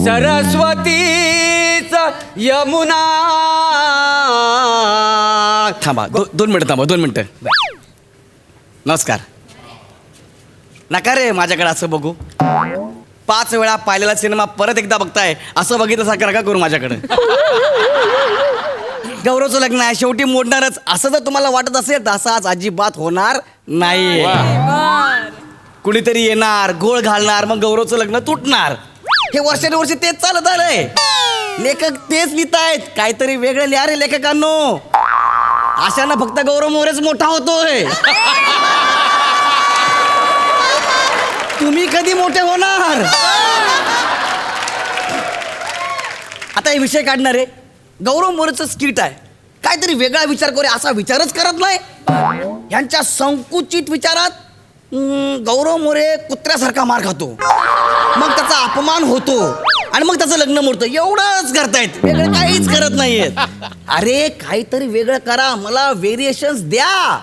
सरस्वतीच यमुना. थांबा 2 मिनिटं थांबा 2 मिनिटं. नमस्कार. नका रे माझ्याकडे असं बघू. 5 वेळा पाहिलेला सिनेमा परत एकदा बघताय असं बघितलं नका करू माझ्याकडे. गौरवचं लग्न आहे शेवटी मोडणारच असं जर तुम्हाला वाटत असेल तर असं आज अजिबात होणार नाही. कुणीतरी येणार गोळ घालणार मग गौरवचं लग्न तुटणार. हे वर्षानुवर्षी तेच चालत आलंय. लेखक तेच लिहितायत. काहीतरी वेगळं लिहा रे लेखकांनो. अशानं फक्त गौरव मोरेच मोठा होतोय. तुम्ही कधी मोठे होणार. आता हे विषय काढणार आहे. गौरव मोरेचं स्किट आहे. काहीतरी वेगळा विचार करू असा विचारच करत नाही. यांच्या संकुचित विचारात गौरव मोरे कुत्र्यासारखा मार खातो. मग त्याचा अपमान होतो आणि मग त्याचं लग्न मोडतं. एवढंच करतायत. वेगळं काहीच करत नाहीयेत. अरे काहीतरी वेगळं करा. मला व्हेरिएशन्स द्या.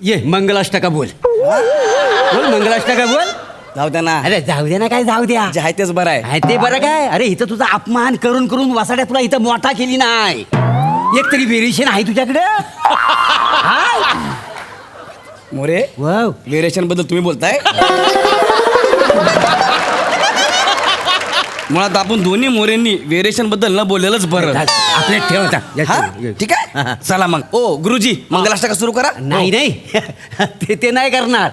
ये मंगलाष्टका बोल. बोल मंगलाष्टका बोल. जाऊ द्या ना. अरे जाऊ दे ना. काय जाऊ द्या. जे आहे तेच बरं आहे. ते बरं काय. अरे इथं तुझा अपमान करून करून वसाड्या तुला इथं मोठा केली नाही. एक तरी व्हेरिएशन आहे तुझ्याकडे. मोरे वाव. व्हेरिएशन बद्दल तुम्ही बोलताय. मुळात आपण दोन्ही मोरेंनी व्हेरिएशन बद्दल न बोललेलंच बरं. आपले ठेवता. हा? ठीक आहे चला मग. ओ गुरुजी मंगलाष्टका सुरू करा. नाही नाही ते नाही करणार.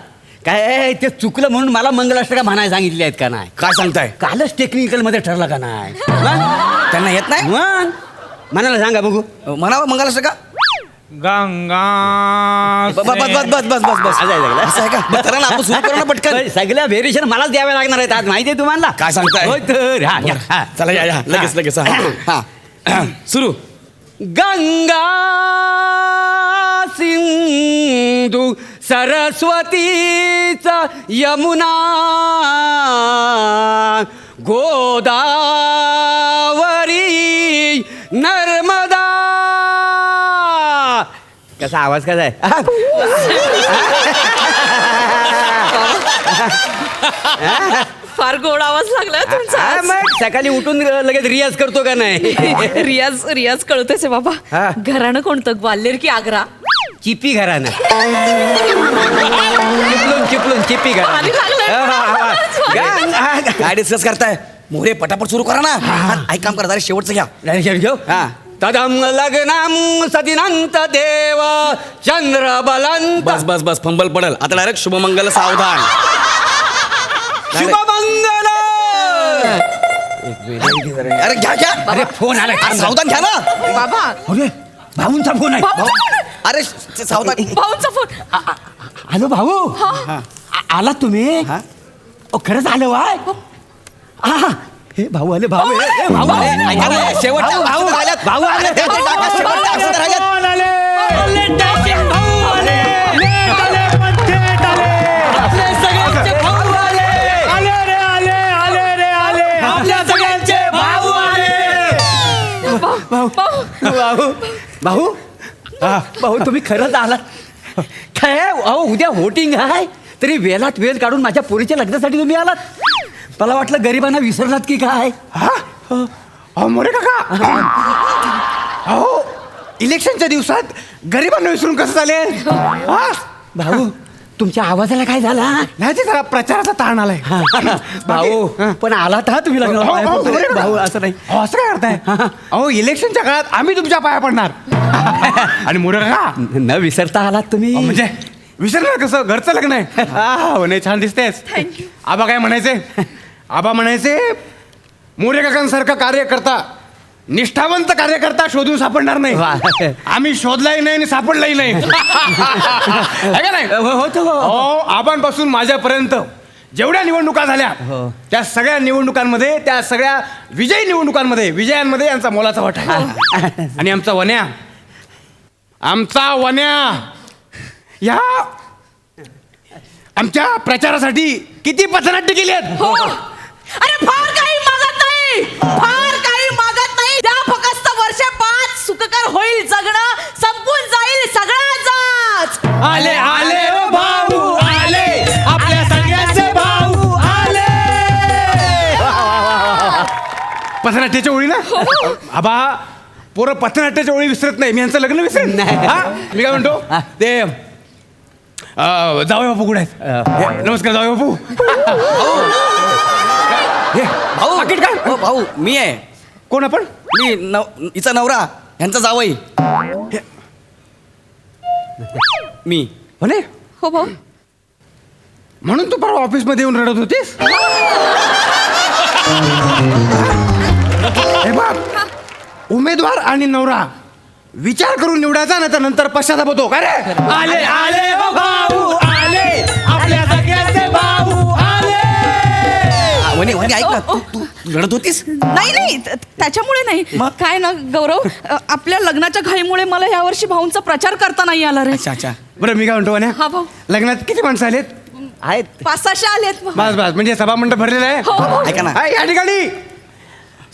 काय ते चुकलं म्हणून मला मंगलाष्टका म्हणायला सांगितले आहेत का नाही. काय सांगताय. कालच टेक्निकल मध्ये ठरलं का नाही. त्यांना येत नाही. म्हणाला सांगा बघू. म्हणावं मंगलाष्टका. गंगा बस बस बस बस बस बस असं आहे का. बरं, चला ना आपण सुरू करू ना पटकन. सगळ्या व्हेरिएशन मलाच द्यावे लागणार आहेत आज. माहिती आहे तुम्हाला. काय सांगताय. होय तर. हा, चला या लगेच लगेच. हा सुरू. गंगा सिंधू सरस्वतीच यमुना गोदावरी नर्मदा. कसा आवाज कसा आहे. फार गोड आवाज लागलाय तुमचा. मग सकाळी उठून लगेच रियाज करतो का नाही. रियाज कळतोय बाबा. घराणं कोणतं ग्वाल्हेर की आग्रा. चिपी घराणं. चिपलून चिपी घराणं. काय डिस्कस करताय. मोरे पटापट सुरू करा ना. ऐक काम करा जरा शेवटचं घ्या. घेऊ. तदम लग्नम सदिनंत देव चंद्र बलंत. बस बस बस फंबल पडल. आता डायरेक्ट शुभमंगल सावधान. शुभमंगल. अरे घ्या घ्या. अरे फोन आला. सावधान घ्या ना. बाबा अरे भाऊंचा फोन आहे. अरे सावधान. भाऊचा फोन. हॅलो भाऊ. आलात तुम्ही. खरंच आलं वाय. हे भाऊ आले. भाऊ भाऊ आले. शेवटच्या भाऊ भाऊ आले. भाऊ भाऊ तुम्ही खरंच आलात काय. अहो उद्या वोटिंग आहे तरी वेळात वेळ काढून माझ्या पोरीच्या लग्नासाठी तुम्ही आलात. मला वाटलं गरिबांना विसरलात की काय. मोरे काका. अहो इलेक्शनच्या दिवसात गरिबांना विसरून कसं चालेल. भाऊ तुमच्या आवाजाला काय झाला. नाही ते जरा प्रचाराचा ताण आलाय. भाऊ पण आलात हा तुम्ही लग्न. भाऊ असं नाही. असं काय करताय. अहो इलेक्शनच्या काळात आम्ही तुमच्या पाया पडणार. आणि मोरे काका न विसरता आलात तुम्ही. म्हणजे विसरणार कसं. घरचं लग्न आहे. हो नाही छान दिसतेस. आबा काय म्हणायचे. आबा म्हणायचे मोरे काकांसारखा कार्यकर्ता निष्ठावंत कार्यकर्ता शोधून सापडणार नाही. आम्ही शोधलाही नाही आणि सापडलाही नाही. आबांपासून माझ्यापर्यंत जेवढ्या निवडणुका झाल्या त्या सगळ्या निवडणुकांमध्ये त्या सगळ्या विजयी निवडणुकांमध्ये विजयांमध्ये यांचा मोलाचा वाटा आहे. आणि आमचा वन्या या आमच्या प्रचारासाठी किती पथनाट्य केली आहेत. अरे फार काही मागत नाही. फार काही मागत नाही. त्या फक्त वर्षे 5 सुखकर होईल जगणं. संपून जाईल सगळ्याच. आले आले ओ भाऊ आले. आपल्या सगळ्यांचे भाऊ आले. पथनाट्याच्या ओळी ना आबा पोरं पथनाट्याच्या ओळी विसरत नाही मी यांचं लग्न विसरेन नाही. हा? मी काय म्हणतो हा. ते जावई बापू कुठे आहेत हे, नमस्कार जावई बापू हे, भाऊ पाकीट काय हो, भाऊ मी आहे कोण आपण मी हिचा नवरा ह्यांचा जावई मी म्हणे हो भाऊ म्हणून तू परवा ऑफिसमध्ये येऊन रडत होतीस हे बघ उमेदवार आणि नवरा विचार करून निवडायचा ना तर नंतर पश्चाताप होतो का रे आले आले हो भाऊ आले आपल्या सगळ्याचे भाऊ आले म्हणे म्हणे ऐक ना तू रडत होतीस नाही नाही त्याच्यामुळे नाही मग? काय ना गौरव आपल्या लग्नाच्या घाईमुळे मला यावर्षी भाऊंचा प्रचार करता नाही आला रे अच्छा अच्छा बरं मी काय म्हणतो म्हणे हा भाऊ लग्नात किती माणसं आलेत आहेत 500-600 आलेत भाऊ. बस बस म्हणजे सभामंडप भरलेलं आहे हो, हो. ऐका ना हा, या ठिकाणी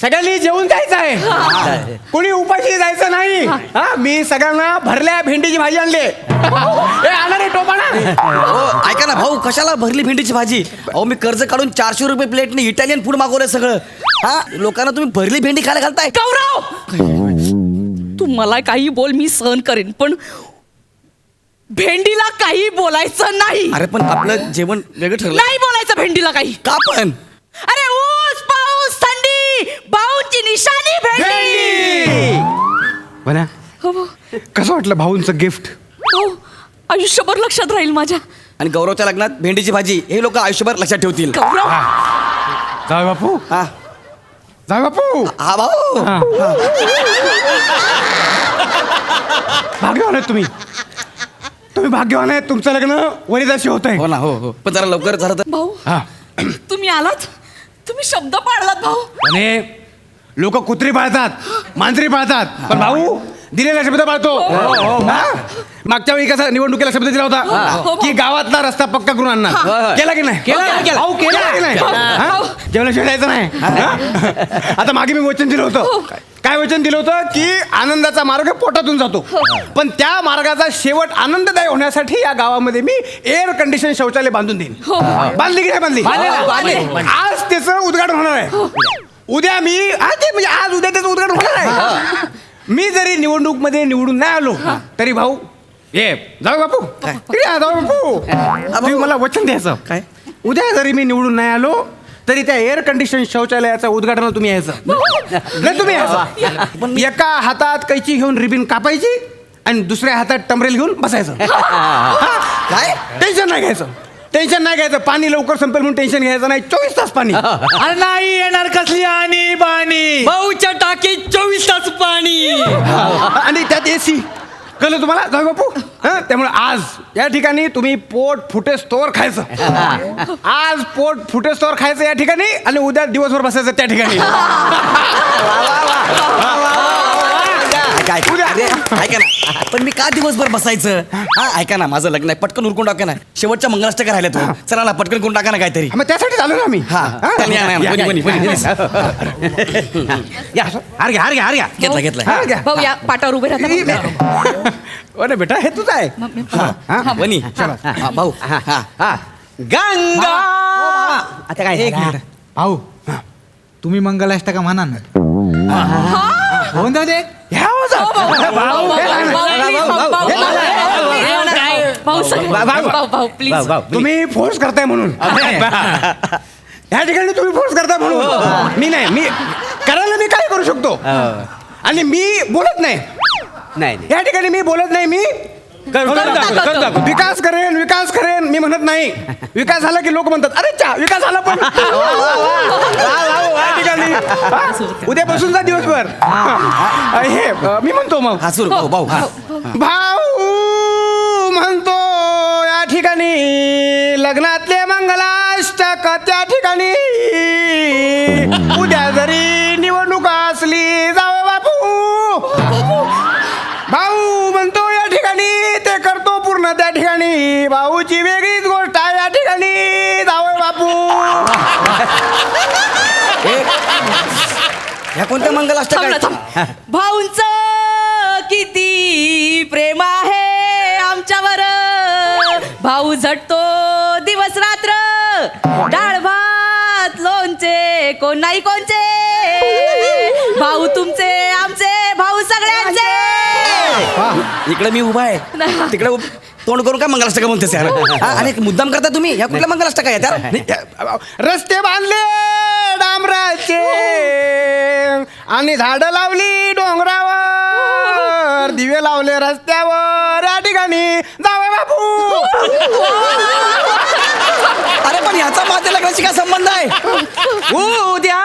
सगळ्यांनी जेवून जायचं आहे कोणी उपाशी जायचं नाही हा मी सगळ्यांना भरल्या भेंडीची भाजी आणली हे आणा रे टोपाना हो ऐका ना भाऊ कशाला भरली भेंडीची भाजी अहो मी कर्ज काढून 400 रुपये प्लेटने इटालियन फूड मागवलंय सगळं हा लोकांना तुम्ही भरली भेंडी खायला घालताय गौरव तू मला काही बोल मी सहन करेन पण भेंडीला काही बोलायचं नाही अरे पण आपलं जेवण वेगळं ठरलं नाही बोलायचं भेंडीला काही का पण अरे ऊस पाऊस थंडी भाऊची निशाणी भेंडी बना हो भाऊ. कसं वाटलं भाऊंचं गिफ्ट हो आयुष्यभर लक्षात राहील माझ्या आणि गौरवच्या लग्नात भेंडीची भाजी हे लोक आयुष्यभर लक्षात ठेवतील गौरव जाऊ बापू हा जाऊ बापू हा भाऊ हा. भाग्यवान आहेत तुम्ही भाग्यवान आहेत तुमचं लग्न वरिदाशी होत हो ना हो हो पण जरा लवकर झालं तर भाऊ आहे तुम्ही आलात तुम्ही शब्द पाळलात भाऊ आणि लोक कुत्री पाळतात मांजरी पाळतात पण भाऊ दिलेला शब्द पाळतो हा? मागच्या वेळी कसा निवडणुकीला शब्द दिला होता की गावातला रस्ता पक्का करून आणणार केला की नाही भाऊ केला की नाही हा? जेवल्याशिवाय जायचं नाही हा? आता मागे मी वचन दिलं होतं काय वचन दिलं होतं की आनंदाचा मार्ग पोटातून जातो पण त्या मार्गाचा शेवट आनंददायी होण्यासाठी या गावामध्ये मी एअर कंडिशन शौचालय बांधून देईन बांधली की नाही बांधली आज त्याचं उद्घाटन होणार आहे उद्या मी म्हणजे आज उद्या त्याचं उद्घाटन होणार आहे मी जरी निवडणूक मध्ये निवडून नाही आलो तरी भाऊ ये जाऊ बापू जाऊ बापू तुम्ही मला वचन द्यायचं काय उद्या जरी मी निवडून नाही आलो तरी त्या एअर कंडिशन शौचालयाचं उद्घाटनाला तुम्ही यायचं नाही तुम्ही यायचं एका हातात कैची घेऊन रिबिन कापायची आणि दुसऱ्या हातात टमरेल घेऊन बसायचं काय टेन्शन नाही घ्यायचं पाणी लवकर संपेल म्हणून टेन्शन घ्यायचं नाही 24 तास पाणी अरे नाही येणार कसली आणि बाणी भाऊच्या टाकीत 24 तास पाणी आणि त्यात एसी कळलं तुम्हाला जाऊ बापू हं? त्यामुळे आज या ठिकाणी तुम्ही पोट फुटेस्तोवर खायचं आज पोट फुटेस्तोवर खायचं या ठिकाणी आणि उद्या दिवसभर बसायचं त्या ठिकाणी ऐका अरे, ऐका ना पण मी का दिवसभर बसायचं हा ऐका ना माझं लग्न आहे पटकन उरकून टाका ना शेवटच्या मंगलाष्टका राहिल्या तो चला ना पटकन करून टाका ना काहीतरी मग त्यासाठी झालो ना आम्ही हा हं? या, या, या, बनी, बनी, या, बनी. या, हार घ्या घेतला घेतला हार घ्या भाऊ या पाटावर उभे राहता अरे बेटा हे तुझं आहे हा, बनी हा, भाऊ हा गंगा आता काय एक मिनिट भाऊ तुम्ही मंगलाष्टका म्हणा ना होऊन जाऊ दे ह्या होता. भाऊ, हे नाही, भाऊ प्लीज तुम्ही फोर्स करताय म्हणून या ठिकाणी तुम्ही फोर्स करताय म्हणून मी नाही मी करायला मी काय करू शकतो आणि मी बोलत नाही नाही या ठिकाणी मी बोलत नाही मी विकास करेन मी म्हणत नाही विकास झाला की लोक म्हणतात अरे चा विकास झाला पण या ठिकाणी उद्या बसून जा दिवसभर हे मी म्हणतो मग हा सुरू भाऊ भाऊ हा भाऊ म्हणतो या ठिकाणी लग्नातले मंगलाष्टक त्या ठिकाणी उद्या जरी निवडणूक असली जावं बापू भाऊ म्हणतो या ठिकाणी ते करतो पूर्ण त्या ठिकाणी भाऊची वेगळीच गोष्ट आहे या ठिकाणी जावं बापू ह्या कोणत्या मंगलाष्टका भाऊंच किती प्रेम आहे आमच्यावर भाऊ झटतो दिवस रात्र डाळ भात लोणचे कोण नाही कोणचे, भाऊ तुमचे आमचे भाऊ सगळ्यांचे. इकडे मी उभा आहे, तिकडे तोंड करून काय मंगलाष्टका म्हणतेस यार? आणि मुद्दाम करता तुम्ही, ह्या कुठल्या मंगलाष्टका आहेत यार? रस्ते बांधले डांबराचे आणि झाडं लावली डोंगरावर, दिवे लावले रस्त्यावर, या ठिकाणी जावई बापू. अरे पण ह्याचा माझ्या लग्नाशी काय संबंध आहे? उद्या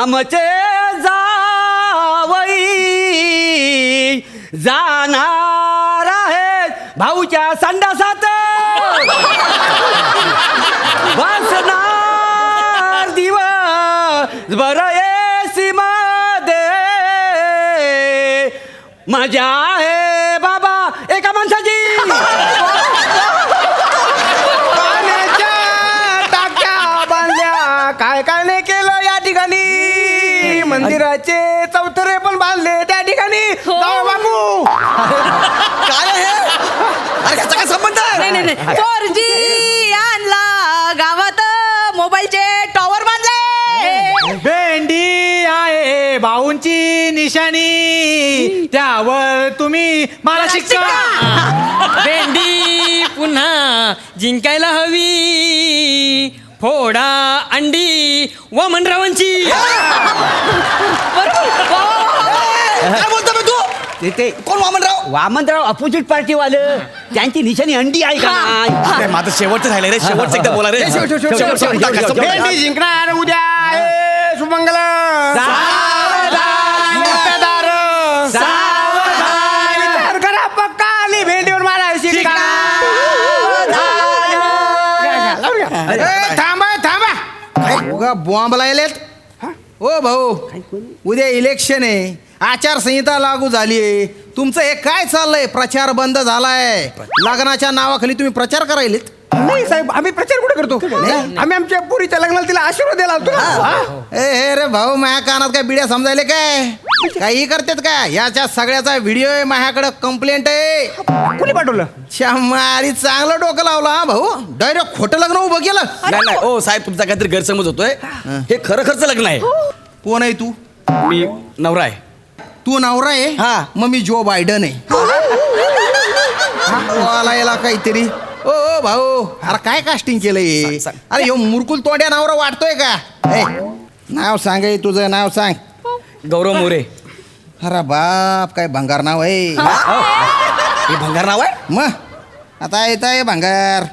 आमचे जावई जाणार आहेत भाऊच्या संडासात, बसणार दिवस बरं एसी मध्ये, मजा आहे बाबा एका माणसाची. पाण्याच्या टाक्या बांधल्या, काय काय नाही केलं या ठिकाणी, मंदिराचे चौथरे पण बांधले त्या ठिकाणी जावई बापू. काय आहे? अरे ह्याचा काय संबंध आहे? नाही 4G आणला गावात, मोबाईलचे टॉवर बांधले. भेंडी आहे भाऊंची निशाणी, त्यावर तुम्ही मला शिक्षा. भेंडी पुन्हा जिंकायला हवी, फोडा अंडी वामनरावांची. काय बोलतो बे तू? ते कोण वामनराव? वामनराव अपोजिट पार्टी वाले, त्यांची निशाणी अंडी आहे का नाही? अरे माझं शेवटचं राहिलं रे, शेवटचं एकदा बोला रे. शेवट. भेंडी जिंकणार उद्या आहे सुमंगल. मतदार विचार करा पक्का, आली भेंडीवर मारायची शिक्का. थांबा उगा बॉम्ब लायलेत. ओ भाऊ, उद्या इलेक्शन आहे, आचारसंहिता लागू झाली आहे, तुमचं हे काय चाललंय? प्रचार बंद झालाय, लग्नाच्या नावाखाली तुम्ही प्रचार करायलेत. नाही साहेब, आम्ही प्रचार कुठे करतो? आम्ही आमच्या पुरीच्या लग्नाला तिला आशीर्वाद द्यायला आलतो ना. हे रे भाऊ, माझ्या कानात काय बिड्या समजायले काय? काही करतात का? याच्या सगळ्याचा व्हिडिओ आहे माझ्याकडे, कंप्लेंट आहे. कुणी पाठवलं? शंमारी चांगलं डोकं लावलं हा भाऊ, डायरेक्ट खोटं लग्न उभं केलं. नाही ओ साहेब, तुमचा काहीतरी गैरसमज होतोय. हे खरं खरचं लग्न आहे. कोण आहे तू? मी नवरा आहे. तू नवरा आहे? हा. मग मी जो बायडन आहे. बोलायला काहीतरी. ओ भाऊ, अरे काय कास्टिंग केलंय? सांग. अरे ह्यो मुरकुल तोंड्या नवरा वाटतोय का? ए, नाव सांग, तुझं नाव सांग. गौरव मोरे. अरे बाप, काय भंगार नाव आहे. हे भंगार नाव आहे? मग आता येत आहे भंगार.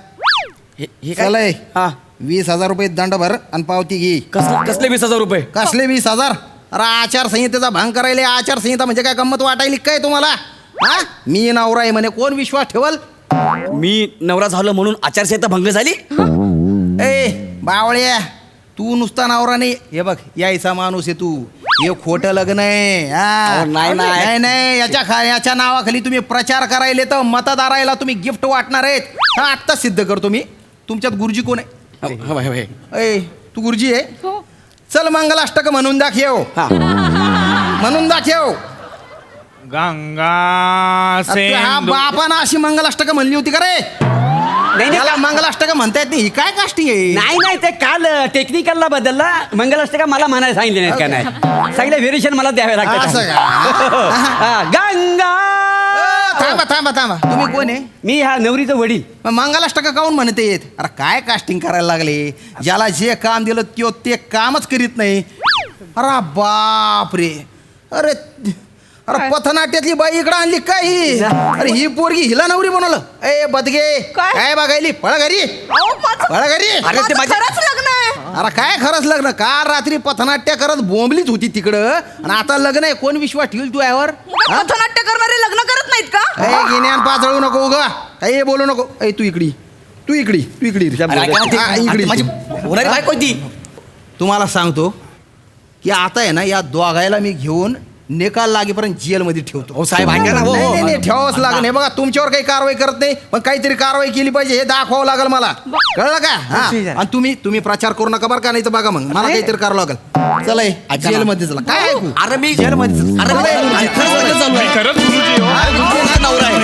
हे चलय, हा 20,000 रुपये दंड भर आणि पावती घे. कसले 20,000 रुपये? कसले 20,000? अरे आचारसंहितेचा भंग करायला, आचारसंहिता म्हणजे काय गंमत वाटायली काय तुम्हाला? हा, मी नवरा आहे म्हणे, कोण विश्वास ठेवल? मी नवरा झालो म्हणून आचारसंहिता भंग झाली? ए बावळ्या, तू नुसता नवरा नाही, हे बघ यायचा माणूस आहे तू. हे खोटं लग्न आहे. हा. अहो, नाही. नाही, याच्या नावाखाली तुम्ही प्रचार करायले तर मतदारायला तुम्ही गिफ्ट वाटणार आहेत. हा, आत्ता सिद्ध करतो मी. तुमच्यात गुरुजी कोण आहे? ए, तू गुरुजी आहे? चल मंगलाष्टक म्हणून दाखव. हा. म्हणून दाखव. गंगा हा बापानं अशी मंगलाष्टक म्हणली होती का रे? नाही त्याला मंगलाष्टक म्हणता येत नाही. ही काय कास्टिंग आहे? नाही ते काल टेक्निकलला बदलला. मंगलाष्टका मला म्हणायला सांगितले नाहीत का? नाही, सगळे व्हेरिएशन मला द्यावे असं लागतात. का? हा, गंगा. थांबा. तुम्ही कोण आहे? मी ह्या नवरीचं वडील. मग मंगलाष्टक काऊन म्हणते येत? अरे काय कास्टिंग करायला लागले? ज्याला जे काम दिलं ते कामच करीत नाही. अरे बाप रे. अरे पथनाट्यातली बाई इकडं आणली काय ही? अरे ही पोरगी हिला नवरी बनवलं? ए बदगे, काय? काय बघायली? पळ घरी, पळ घरी. अरे ते माझ्या खरंच लग्न आहे. अरे काय खरंच लग्न? काल रात्री पथनाट्य करत बोंबलीच होती तिकडं, आणि आता लग्न आहे. कोण विश्वास ठेवल तू यावर? पथनाट्य करणारे लग्न करत नाहीत का? गिन्यान पाचळू नको उगा, काही बोलू नको. ए तू इकडी. अरे, ऐका ना ते. हा, इकडी. माझी होणारी बायको आहे ती. तुम्हाला सांगतो की आता आहे ना, या दोघायला मी घेऊन निकाल लागेपर्यंत जेलमध्ये ठेवतो. हो साहेब, ऐका ना. हो, हो. नाही, ठेवावंच लागेल. हे बघा, तुमच्यावर काही कारवाई करत नाही, पण काहीतरी कारवाई केली पाहिजे हे दाखवावं लागेल मला. कळलं का? हा. आणि तुम्ही प्रचार करू नका बरं का, नाही तर बघा मग मला काहीतरी करावं लागेल. चला जेलमध्ये चला. काय ऐकू? अरे मी जेलमध्ये अरे खरंच लग्न चालू आहे. खरंच गुरुजी हो. हा, मी तुमचा नवरा आहे.